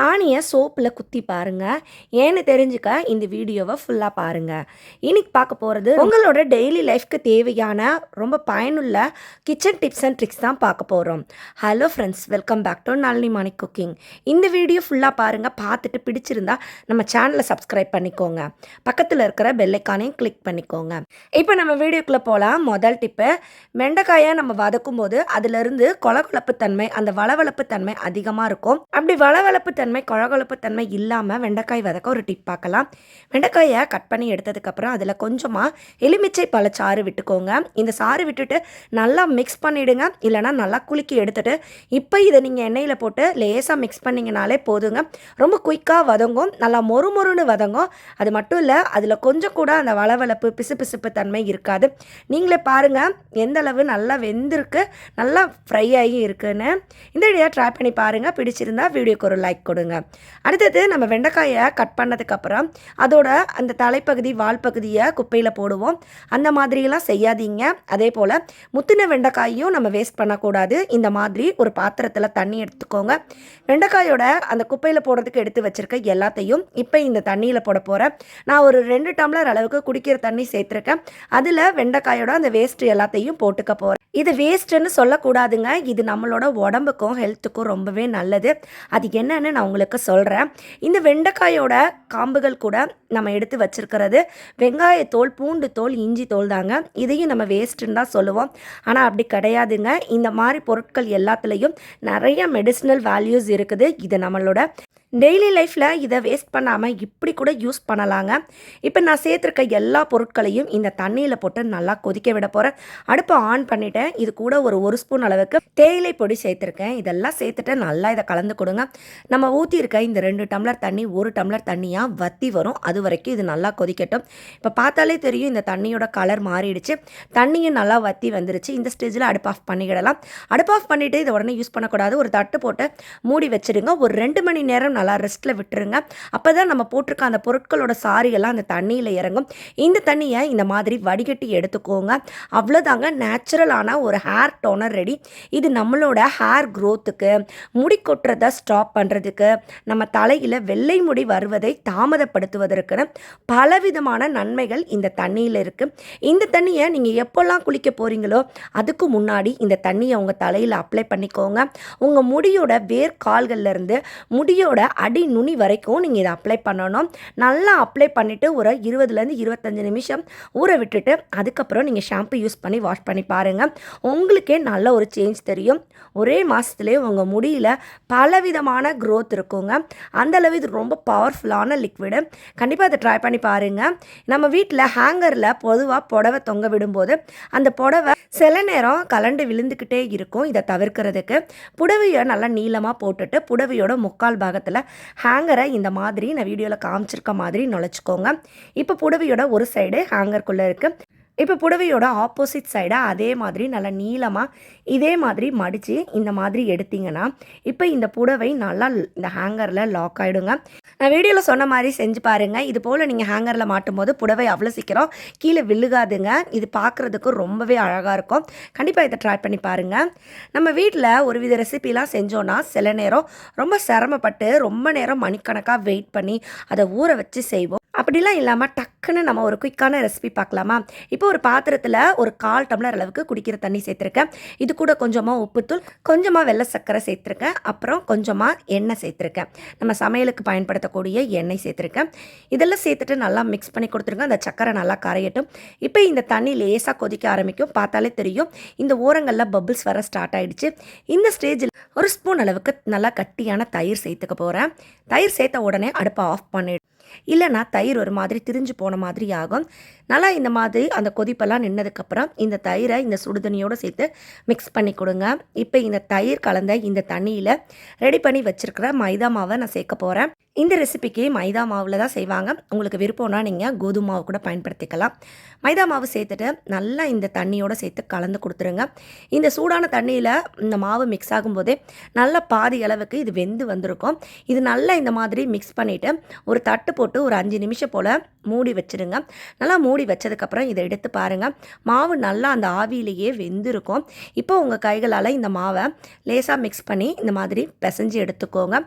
ஆணியை சோப்பில் குத்தி பாருங்கள். ஏன்னு தெரிஞ்சுக்க இந்த வீடியோவை ஃபுல்லாக பாருங்கள். இன்னைக்கு பார்க்க போகிறது உங்களோட டெய்லி லைஃப்க்கு தேவையான ரொம்ப பயனுள்ள கிச்சன் டிப்ஸ் அண்ட் ட்ரிக்ஸ் தான் பார்க்க போகிறோம். Hello friends, welcome back to Nalini Mani cooking. இந்த வீடியோ ஃபுல்லாக பாருங்கள். பார்த்துட்டு பிடிச்சிருந்தா நம்ம சேனலை சப்ஸ்கிரைப் பண்ணிக்கோங்க. பக்கத்தில் இருக்கிற பெல்லைக்கானையும் கிளிக் பண்ணிக்கோங்க. இப்போ நம்ம வீடியோக்குள்ளே போகலாம். முதல் டிப்பு, வெண்டைக்காயை நம்ம வதக்கும் போது அதிலிருந்து கொலகொலப்பு தன்மை, அந்த வளவளப்பு தன்மை அதிகமாக இருக்கும். அப்படி வளவளப்பு தன்மை, கொழகொழப்பு தன்மை இல்லாமல் வெண்டைக்காய் வதக்க ஒரு டிப் பார்க்கலாம். வெண்டைக்காயை கட் பண்ணி எடுத்ததுக்கப்புறம் அதில் கொஞ்சமாக எலுமிச்சை பழச்சாறு விட்டுக்கோங்க. இந்த சாறு விட்டுட்டு நல்லா மிக்ஸ் பண்ணிவிடுங்க. இல்லைனா நல்லா குலுக்கி எடுத்துகிட்டு இப்போ இதை நீங்கள் எண்ணெயில் போட்டு லேசாக மிக்ஸ் பண்ணிங்கனாலே போதுங்க. ரொம்ப குயிக்காக வதங்கும், நல்லா மொறுமொறுன்னு வதங்கும். அது மட்டும் இல்லை, அதில் கொஞ்சம் கூட அந்த வளவளப்பு பிசுபிசுப்பு தன்மை இருக்காது. நீங்களே பாருங்கள் எந்த அளவு நல்லா வெந்திருக்கு, நல்லா ஃப்ரை ஆகி இருக்குன்னு. இந்த வீடியோ ட்ரை பண்ணி பாருங்கள். பிடிச்சிருந்தா வீடியோக்கு ஒரு லைக் கொடுங்க. அடுத்தது நம்ம வெண்டைக்காயை கட் பண்ணதுக்கப்புறம் அதோட அந்த தலைப்பகுதி, வால் பகுதியை குப்பையில் போடுவோம். அந்த மாதிரியெல்லாம் செய்யாதீங்க. அதே போல் முத்தின வெண்டைக்காயும் நம்ம வேஸ்ட் பண்ணக்கூடாது. இந்த மாதிரி ஒரு பாத்திரத்தில் தண்ணி எடுத்துக்கோங்க. வெண்டைக்காயோட அந்த குப்பையில் போடுறதுக்கு எடுத்து வச்சுருக்க எல்லாத்தையும் இப்போ இந்த தண்ணியில் போட போகிறேன். நான் ஒரு 2 டம்ளர் அளவுக்கு குடிக்கிற தண்ணி சேர்த்துருக்கேன். அதில் வெண்டைக்காயோட அந்த வேஸ்ட்டு எல்லாத்தையும் போட்டுக்க போகிறேன். இது வேஸ்ட்டுன்னு சொல்லக்கூடாதுங்க. இது நம்மளோட உடம்புக்கும் ஹெல்த்துக்கும் ரொம்பவே நல்லது. அது என்னன்னு நான் உங்களுக்கு சொல்கிறேன். இந்த வெண்டைக்காயோட காம்புகள் கூட நம்ம எடுத்து வச்சுருக்கிறது வெங்காயத்தோல், பூண்டு தோல், இஞ்சி தோல் தாங்க. இதையும் நம்ம வேஸ்ட்டுன்னு தான் சொல்லுவோம். ஆனால் அப்படி கிடையாதுங்க. இந்த மாதிரி பொருட்கள் எல்லாத்துலேயும் நிறைய மெடிசினல் வேல்யூஸ் இருக்குது. இது நம்மளோட டெய்லி லைஃப்பில் இதை வேஸ்ட் பண்ணாமல் இப்படி கூட யூஸ் பண்ணலாங்க. இப்போ நான் சேர்த்துருக்க எல்லா பொருட்களையும் இந்த தண்ணியில் போட்டு நல்லா கொதிக்க விட போகிறேன். அடுப்பை ஆன் பண்ணிவிட்டேன். இது கூட ஒரு ஸ்பூன் அளவுக்கு தேயிலை பொடி சேர்த்துருக்கேன். இதெல்லாம் சேர்த்துட்டு நல்லா இதை கலந்து கொடுங்க. நம்ம ஊற்றிருக்க இந்த 2 டம்ளர் தண்ணி 1 டம்ளர் தண்ணியாக வற்றி வரும். அது வரைக்கும் இது நல்லா கொதிக்கட்டும். இப்போ பார்த்தாலே தெரியும் இந்த தண்ணியோட கலர் மாறிடுச்சு. தண்ணியும் நல்லா வற்றி வந்துருச்சு. இந்த ஸ்டேஜில் அடுப்பு ஆஃப் பண்ணிக்கிடலாம். அடுப்பு ஆஃப் பண்ணிவிட்டு இதை உடனே யூஸ் பண்ணக்கூடாது. ஒரு தட்டு போட்டு மூடி வச்சுடுங்க. ஒரு 2 மணி நேரம் நல்லா ரெஸ்ட்டில் விட்டுருங்க. அப்போ தான் நம்ம போட்டிருக்க அந்த பொருட்களோட சாரியெல்லாம் அந்த தண்ணியில் இறங்கும். இந்த தண்ணியை இந்த மாதிரி வடிகட்டி எடுத்துக்கோங்க. அவ்வளோதாங்க, நேச்சுரலான ஒரு ஹேர் டோனர் ரெடி. இது நம்மளோட ஹேர் க்ரோத்துக்கு, முடி கொட்டுறதை ஸ்டாப் பண்ணுறதுக்கு, நம்ம தலையில் வெள்ளை முடி வருவதை தாமதப்படுத்துவதற்குன்னு பலவிதமான நன்மைகள் இந்த தண்ணியில் இருக்குது. இந்த தண்ணியை நீங்கள் எப்போல்லாம் குளிக்க போகிறீங்களோ அதுக்கு முன்னாடி இந்த தண்ணியை உங்கள் தலையில் அப்ளை பண்ணிக்கோங்க. உங்கள் முடியோட வேர்க்கால்கள்லேருந்து முடியோட அடி நுனி வரைக்கும் நீங்கள் இதை அப்ளை பண்ணணும். நல்லா அப்ளை பண்ணிவிட்டு ஒரு 20லேருந்து 25 நிமிஷம் ஊற விட்டுட்டு அதுக்கப்புறம் நீங்கள் ஷாம்பு யூஸ் பண்ணி வாஷ் பண்ணி பாருங்கள். உங்களுக்கே நல்ல ஒரு சேஞ்ச் தெரியும். ஒரே மாதத்துலேயே உங்கள் முடியில் பலவிதமான க்ரோத் இருக்குங்க. அந்தளவு இது ரொம்ப பவர்ஃபுல்லான லிக்விடு. கண்டிப்பாக அதை ட்ரை பண்ணி பாருங்கள். நம்ம வீட்டில் ஹேங்கரில் பொதுவாக புடவை தொங்க விடும்போது அந்த புடவை சில நேரம் கலண்டு விழுந்துக்கிட்டே இருக்கும். இதை தவிர்க்கிறதுக்கு புடவையை நல்லா நீளமாக போட்டுட்டு புடவையோட முக்கால் பாகத்தில் ஹேங்கரை இந்த மாதிரி நான் வீடியோவில் காமிச்சிருக்க மாதிரி நுழைச்சிக்கோங்க. இப்போ புடவையோட ஒரு சைடு ஹேங்கருக்குள்ளே இருக்குது. இப்போ புடவையோட ஆப்போசிட் சைடை அதே மாதிரி நல்லா நீளமாக இதே மாதிரி மடித்து இந்த மாதிரி எடுத்திங்கன்னா இப்போ இந்த புடவை நல்லா இந்த ஹேங்கரில் லாக் ஆகிடுங்க. நான் வீடியோவில் சொன்ன மாதிரி செஞ்சு பாருங்கள். இது போல் நீங்கள் ஹேங்கரில் மாட்டும் போது புடவை அவ்வளோ சீக்கிரம் கீழே விழுகாதுங்க. இது பார்க்குறதுக்கு ரொம்பவே அழகாக இருக்கும். கண்டிப்பாக இதை ட்ரை பண்ணி பாருங்கள். நம்ம வீட்டில் ஒரு வித ரெசிபிலாம் செஞ்சோன்னா சில நேரம் ரொம்ப சிரமப்பட்டு ரொம்ப நேரம் மணிக்கணக்காக வெயிட் பண்ணி அதை ஊற வச்சு செய்வோம். அப்படிலாம் இல்லாமல் டக்குன்னு நம்ம ஒரு குயிக்கான ரெசிபி பார்க்கலாமா? இப்போ ஒரு பாத்திரத்தில் ஒரு 1/4 டம்ளர் அளவுக்கு குடிக்கிற தண்ணி சேர்த்துருக்கேன். இது கூட கொஞ்சமாக உப்புத்தூள், கொஞ்சமாக வெள்ளை சர்க்கரை சேர்த்துருக்கேன். அப்புறம் கொஞ்சமாக எண்ணெய் சேர்த்துருக்கேன். நம்ம சமையலுக்கு பயன்படுத்தக்கூடிய எண்ணெய் சேர்த்துருக்கேன். இதெல்லாம் சேர்த்துட்டு நல்லா மிக்ஸ் பண்ணி கொடுத்துருங்க. அந்த சர்க்கரை நல்லா கரையட்டும். இப்போ இந்த தண்ணி லேசாக கொதிக்க ஆரம்பிக்கும். பார்த்தாலே தெரியும் இந்த ஓரங்களில் பபிள்ஸ் வர ஸ்டார்ட் ஆகிடுச்சு. இந்த ஸ்டேஜில் ஒரு ஸ்பூன் அளவுக்கு நல்லா கட்டியான தயிர் சேர்த்துக்க போகிறேன். தயிர் சேர்த்த உடனே அடுப்பை ஆஃப் பண்ணிவிடும். இல்லைனா தயிர் ஒரு மாதிரி திரிஞ்சு போன மாதிரி ஆகும். நல்லா இந்த மாதிரி அந்த கொதிப்பெல்லாம் நின்னதுக்கப்புறம் இந்த தயிரை இந்த சுடுதண்ணியோடு சேர்த்து மிக்ஸ் பண்ணி கொடுங்க. இப்போ இந்த தயிர் கலந்த இந்த தண்ணியில் ரெடி பண்ணி வச்சுருக்கிற மைதா மாவை நான் சேர்க்க போகிறேன். இந்த ரெசிபிக்கு மைதா மாவில் தான் செய்வாங்க. உங்களுக்கு விருப்பம்னா நீங்கள் கோதுமை மாவு கூட பயன்படுத்திக்கலாம். மைதா மாவு சேர்த்துட்டு நல்லா இந்த தண்ணியோடு சேர்த்து கலந்து கொடுத்துருங்க. இந்த சூடான தண்ணியில் இந்த மாவு மிக்ஸ் ஆகும்போதே நல்லா பாதி அளவுக்கு இது வெந்து வந்திருக்கும். இது நல்லா இந்த மாதிரி மிக்ஸ் பண்ணிவிட்டு ஒரு தட்டு போட்டு ஒரு 5 நிமிஷம் போல் மூடி வச்சுருங்க. நல்லா மூடி வச்சதுக்கப்புறம் இதை எடுத்து பாருங்கள். மாவு நல்லா அந்த ஆவியிலேயே வெந்திருக்கும். இப்போ உங்கள் கைகளால் இந்த மாவை லேசாக மிக்ஸ் பண்ணி இந்த மாதிரி பிசைஞ்சு எடுத்துக்கோங்க.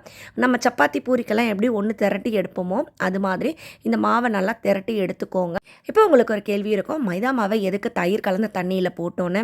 நம்ம சப்பாத்தி பூரிக்கெல்லாம் எப்படி ஒன்று திரட்டி எடுப்போமோ அது மாதிரி இந்த மாவை நல்லா திரட்டி எடுத்துக்கோங்க. இப்போ உங்களுக்கு ஒரு கேள்வி இருக்கும், மைதா மாவை எதுக்கு தயிர் கலந்த தண்ணியில் போட்டோன்னு.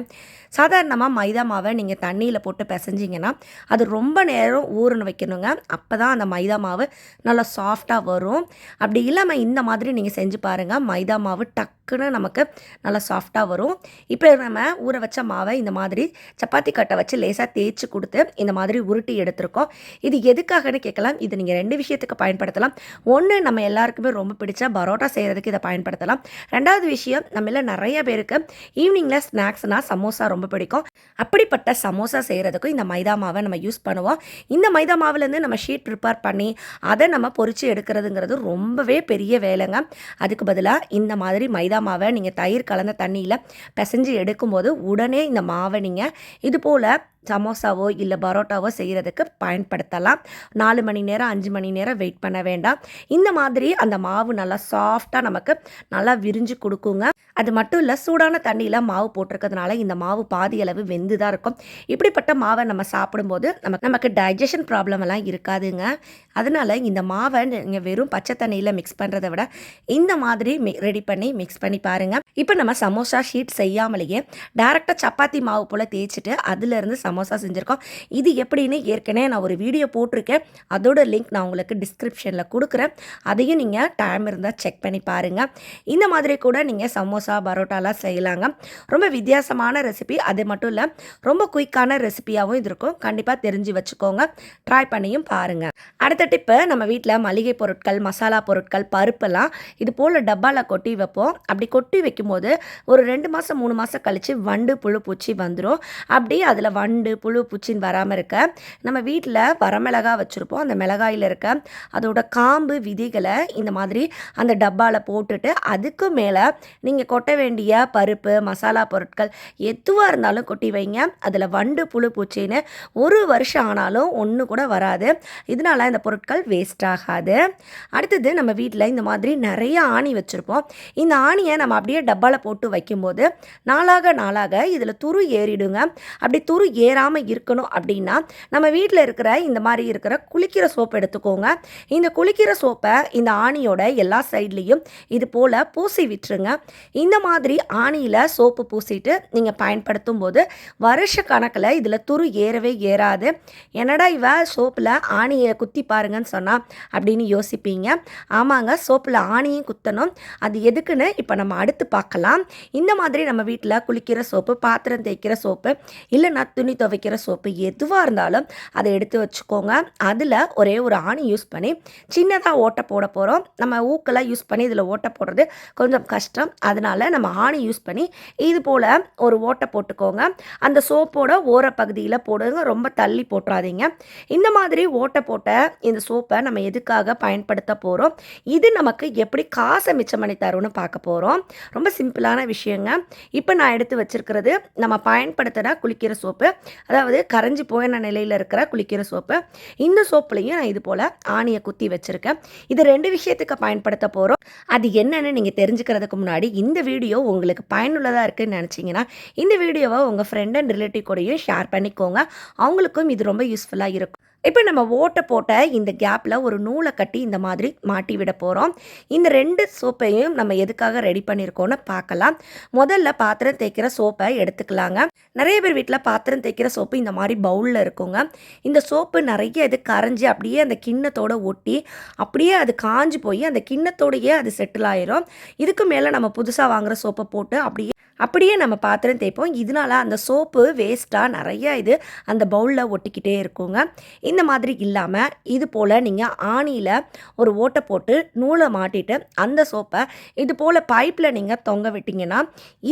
சாதாரணமாக மைதா மாவை நீங்கள் தண்ணியில் போட்டு பிசைஞ்சிங்கன்னா அது ரொம்ப நேரம் ஊறணும் வைக்கணுங்க. அப்போ தான் அந்த மைதா மாவு நல்லா சாஃப்டாக வரும். அப்படி இல்லாமல் இந்த மாதிரி நீங்கள் செஞ்சு பாருங்கள், மைதா மாவு டக்குன்னு நமக்கு நல்லா சாஃப்டாக வரும். இப்போ நம்ம ஊற வச்ச மாவை இந்த மாதிரி சப்பாத்தி கட்டை வச்சு லேசாக தேய்ச்சி கொடுத்து இந்த மாதிரி உருட்டி எடுத்துருக்கோம். இது எதுக்காகன்னு கேட்கலாம். இது நீங்கள் 2 விஷயத்துக்கு பயன்படுத்தலாம். ஒன்று, நம்ம எல்லாருக்குமே ரொம்ப பிடிச்ச பரோட்டா செய்கிறதுக்கு இதை பயன்படுத்தலாம். 2வது விஷயம், நம்மள நிறைய பேருக்கு ஈவினிங்கில் ஸ்நாக்ஸ்னால் சமோசா ரொம்ப பிடிக்கும். அப்படிப்பட்ட சமோசா செய்கிறதுக்கும் இந்த மைதா மாவை நம்ம யூஸ் பண்ணுவோம். இந்த மைதா மாவுலேருந்து நம்ம ஷீட் ப்ரிப்பேர் பண்ணி அதை நம்ம பொரித்து எடுக்கிறதுங்கிறது ரொம்பவே பெரிய வேலைங்க. அதுக்கு பதிலாக இந்த மாதிரி மைதா மாவை நீங்கள் தயிர் கலந்த தண்ணியில் பிசைஞ்சு எடுக்கும்போது உடனே இந்த மாவை நீங்கள் இது போல் சமோசாவோ இல்லை பரோட்டாவோ செய்கிறதுக்கு பயன்படுத்தலாம். 4 மணி நேரம் 5 மணி நேரம் வெயிட் பண்ண வேண்டாம். இந்த மாதிரி அந்த மாவு நல்லா சாஃப்டாக நமக்கு நல்லா விரிஞ்சு கொடுக்குங்க. அது மட்டும் இல்லை, சூடான தண்ணியில் மாவு போட்டிருக்கிறதுனால இந்த மாவு பாதி அளவு வெந்து தான் இருக்கும். இப்படிப்பட்ட மாவை நம்ம சாப்பிடும்போது நமக்கு டைஜஷன் ப்ராப்ளம் எல்லாம் இருக்காதுங்க. அதனால் இந்த மாவை நீங்கள் வெறும் பச்சை தண்ணியில் மிக்ஸ் பண்ணுறதை விட இந்த மாதிரி ரெடி பண்ணி மிக்ஸ் பண்ணி பாருங்கள். இப்போ நம்ம சமோசா ஷீட் செய்யாமலேயே டேரெக்டாக சப்பாத்தி மாவு போல் தேய்ச்சிட்டு அதிலிருந்து சமோசா செஞ்சுருக்கோம். இது எப்படின்னு ஏற்கனவே நான் ஒரு வீடியோ போட்டிருக்கேன். அதோட லிங்க் நான் உங்களுக்கு டிஸ்கிரிப்ஷனில் கொடுக்குறேன். அதையும் நீங்கள் டைம் இருந்தால் செக் பண்ணி பாருங்கள். இந்த மாதிரி கூட நீங்கள் சமோசா பரோட்டாலாம் செய்யலாங்க. ரொம்ப வித்தியாசமான ரெசிபி. அது மட்டும் இல்லை, ரொம்ப குயிக்கான ரெசிபியாகவும் இது இருக்கும். கண்டிப்பாக தெரிஞ்சு வச்சுக்கோங்க. ட்ரை பண்ணியும் பாருங்கள். அடுத்த டிப்பு, நம்ம வீட்டில் மளிகை பொருட்கள், மசாலா பொருட்கள், பருப்பெல்லாம் இது போல் டப்பாவில் கொட்டி வைப்போம். அப்படி கொட்டி வைக்கும்போது ஒரு 2 மாதம் 3 மாதம் கழித்து வண்டு புழு பூச்சி வந்துடும். அப்படி அதில் வண்டு புழு பூச்சின்னு வராமல் இருக்க நம்ம வீட்டில் வரமிளகா வச்சுருப்போம். அந்த மிளகாயில் இருக்க அதோட காம்பு விதைகளை இந்த மாதிரி அந்த டப்பாவில் போட்டுட்டு அதுக்கு மேலே நீங்கள் கொட்ட வேண்டிய பருப்பு, மசாலா பொருட்கள் எதுவாக இருந்தாலும் கொட்டி வைங்க. அதில் வண்டு புழு பூச்சின்னு 1 வருஷம் ஆனாலும் ஒன்று கூட வராது. இதனால் இந்த பொருட்கள் வேஸ்ட் ஆகாது. அடுத்தது, நம்ம வீட்டில் இந்த மாதிரி நிறைய ஆணி வச்சுருப்போம். இந்த ஆணியை நம்ம அப்படியே டப்பாவில் போட்டு வைக்கும்போது நாளாக நாளாக இதில் துரு ஏறிடுங்க. அப்படி துரு ஏறாமல் இருக்கணும் அப்படின்னா நம்ம வீட்டில் இருக்கிற இந்த மாதிரி இருக்கிற குளிக்கிற சோப்பு எடுத்துக்கோங்க. இந்த குளிக்கிற சோப்பை இந்த ஆணியோட எல்லா சைட்லேயும் இது போல் பூசி விட்டுருங்க. இந்த மாதிரி ஆணியில் சோப்பு பூசிட்டு நீங்கள் பயன்படுத்தும் போது வருஷ கணக்கில் இதில் துரு ஏறவே ஏறாது. என்னடா இவ சோப்பில் ஆணியை குத்தி பாருங்கன்னு சொன்னால் அப்படின்னு யோசிப்பீங்க. ஆமாங்க, சோப்பில் ஆணியும் குத்தணும். அது எதுக்குன்னு இப்போ நம்ம அடுத்து பார்க்கலாம். இந்த மாதிரி நம்ம வீட்டில் குளிக்கிற சோப்பு, பாத்திரம் தேய்க்கிற சோப்பு, இல்லைன்னா துணி துவைக்கிற சோப்பு எதுவாக இருந்தாலும் அதை எடுத்து வச்சுக்கோங்க. அதில் ஒரே ஒரு ஆணி யூஸ் பண்ணி சின்னதாக ஓட்டை போட போகிறோம். நம்ம ஊக்கெல்லாம் யூஸ் பண்ணி இதில் ஓட்டை போடுறது கொஞ்சம் கஷ்டம். அதனால் நம்ம ஆணி யூஸ் பண்ணி இது போல் ஒரு ஓட்டை போட்டுக்கோங்க. அந்த சோப்போட ஓர பகுதியில் போடுங்க, ரொம்ப தள்ளி போட்டுறாதீங்க. இந்த மாதிரி ஓட்டை போட்ட இந்த சோப்பை நம்ம எதுக்காக பயன்படுத்த போகிறோம், இது நமக்கு எப்படி காசை மிச்சம் பண்ணி தரும்னு பார்க்க போகிறோம். ரொம்ப சிம்பிளான விஷயங்க. இப்போ நான் எடுத்து வச்சிருக்கிறது நம்ம பயன்படுத்துகிற குளிக்கிற சோப்பு, அதாவது கரைஞ்சி போயின நிலையில் இருக்கிற குளிக்கிற சோப்பு. இந்த சோப்புலையும் நான் இது போல் ஆணியை குத்தி வச்சுருக்கேன். இது 2 விஷயத்துக்கு பயன்படுத்த போகிறோம். அது என்னன்னு நீங்கள் தெரிஞ்சுக்கிறதுக்கு முன்னாடி இந்த வீடியோ உங்களுக்கு பயனுள்ளதாக இருக்குதுன்னு நினச்சிங்கன்னா இந்த வீடியோவை உங்கள் ஃப்ரெண்ட் அண்ட் ரிலேட்டிவ் கூடயும் ஷேர் பண்ணிக்கோங்க. அவங்களுக்கும் இது ரொம்ப யூஸ்ஃபுல்லாக இருக்கும். இப்போ நம்ம ஓட்டை போட்ட இந்த கேப்பில் ஒரு நூலை கட்டி இந்த மாதிரி மாட்டி விட போகிறோம். இந்த 2 சோப்பையும் நம்ம எதுக்காக ரெடி பண்ணியிருக்கோன்னு பார்க்கலாம். முதல்ல பாத்திரம் தேய்க்கிற சோப்பை எடுத்துக்கலாங்க. நிறைய பேர் வீட்டில் பாத்திரம் தேய்க்கிற சோப்பு இந்த மாதிரி பவுலில் இருக்குங்க. இந்த சோப்பு நிறைய இது கரைஞ்சி அப்படியே அந்த கிண்ணத்தோடு ஒட்டி அப்படியே அது காஞ்சி போய் அந்த கிண்ணத்தோடையே அது செட்டில் ஆயிரும். இதுக்கு மேலே நம்ம புதுசாக வாங்குகிற சோப்பை போட்டு அப்படியே நம்ம பாத்திரம் தேய்ப்போம். இதனால அந்த சோப்பு வேஸ்ட்டாக நிறைய இது அந்த பவுலில் ஒட்டிக்கிட்டே இருக்குங்க. இந்த மாதிரி இல்லாமல் இது போல் நீங்கள் ஆணியில் ஒரு ஓட்டை போட்டு நூலை மாட்டிட்டு அந்த சோப்பை இது போல் பைப்பில் நீங்கள் தொங்க விட்டிங்கன்னா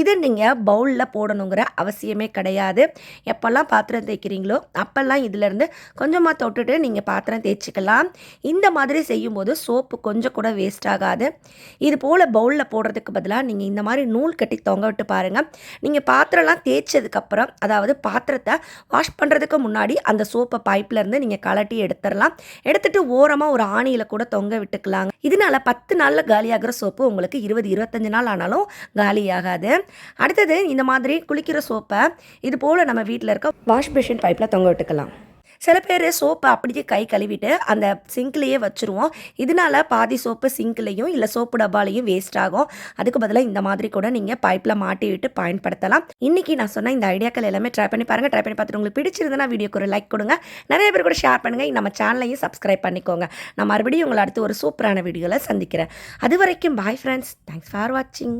இதை நீங்கள் பவுலில் போடணுங்கிற அவசியமே கிடையாது. எப்போல்லாம் பாத்திரம் தேய்க்கிறீங்களோ அப்போல்லாம் இதிலேருந்து கொஞ்சமாக தொட்டுட்டு நீங்கள் பாத்திரம் தேய்ச்சிக்கலாம். இந்த மாதிரி செய்யும்போது சோப்பு கொஞ்சம் கூட வேஸ்ட் ஆகாது. இது போல் பவுலில் போடுறதுக்கு பதிலாக நீங்கள் இந்த மாதிரி நூல் கட்டி தொங்க விட்டு பாருங்கள். நீங்கள் பாத்திரம்லாம் தேய்ச்சதுக்கப்புறம், அதாவது பாத்திரத்தை வாஷ் பண்ணுறதுக்கு முன்னாடி அந்த சோப்பை பைப்லேருந்து நீங்கள் கலட்டி எடுத்துடலாம். எடுத்துகிட்டு ஓரமாக ஒரு ஆணியில் கூட தொங்க விட்டுக்கலாங்க. இதனால் 10 நாளில் காலியாகிற சோப்பு உங்களுக்கு 20-25 நாள் ஆனாலும் காலியாகாது. அடுத்தது இந்த மாதிரி குளிக்கிற சோப்பை இது போல் நம்ம வீட்டில் இருக்க வாஷ் பேஷன் பைப்பில் தொங்க விட்டுக்கலாம். சில பேர் சோப்பை அப்படியே கை கழுவிட்டு அந்த சிங்க்லேயே வச்சுருவோம். இதனால் பாதி சோப்பு சிங்க்லேயும் இல்லை சோப்பு டப்பாலையும் வேஸ்ட் ஆகும். அதுக்கு பதிலாக இந்த மாதிரி கூட நீங்கள் பைப்பில் மாட்டி விட்டு பயன்படுத்தலாம். இன்றைக்கி நான் சொன்ன இந்த ஐடியாக்கள் எல்லாமே ட்ரை பண்ணி பாருங்கள். ட்ரை பண்ணி பார்த்துட்டு உங்களுக்கு பிடிச்சிருந்தனா வீடியோக்கு ஒரு லைக் கொடுங்க. நிறைய பேர் கூட ஷேர் பண்ணுங்கள். நம்ம சேனலையும் சப்ஸ்கிரைப் பண்ணிக்கோங்க. நான் மறுபடியும் உங்களை அடுத்து ஒரு சூப்பரான வீடியோவில் சந்திக்கிறேன். அது வரைக்கும் பாய் ஃப்ரெண்ட்ஸ். தேங்க்ஸ் ஃபார் வாட்சிங்.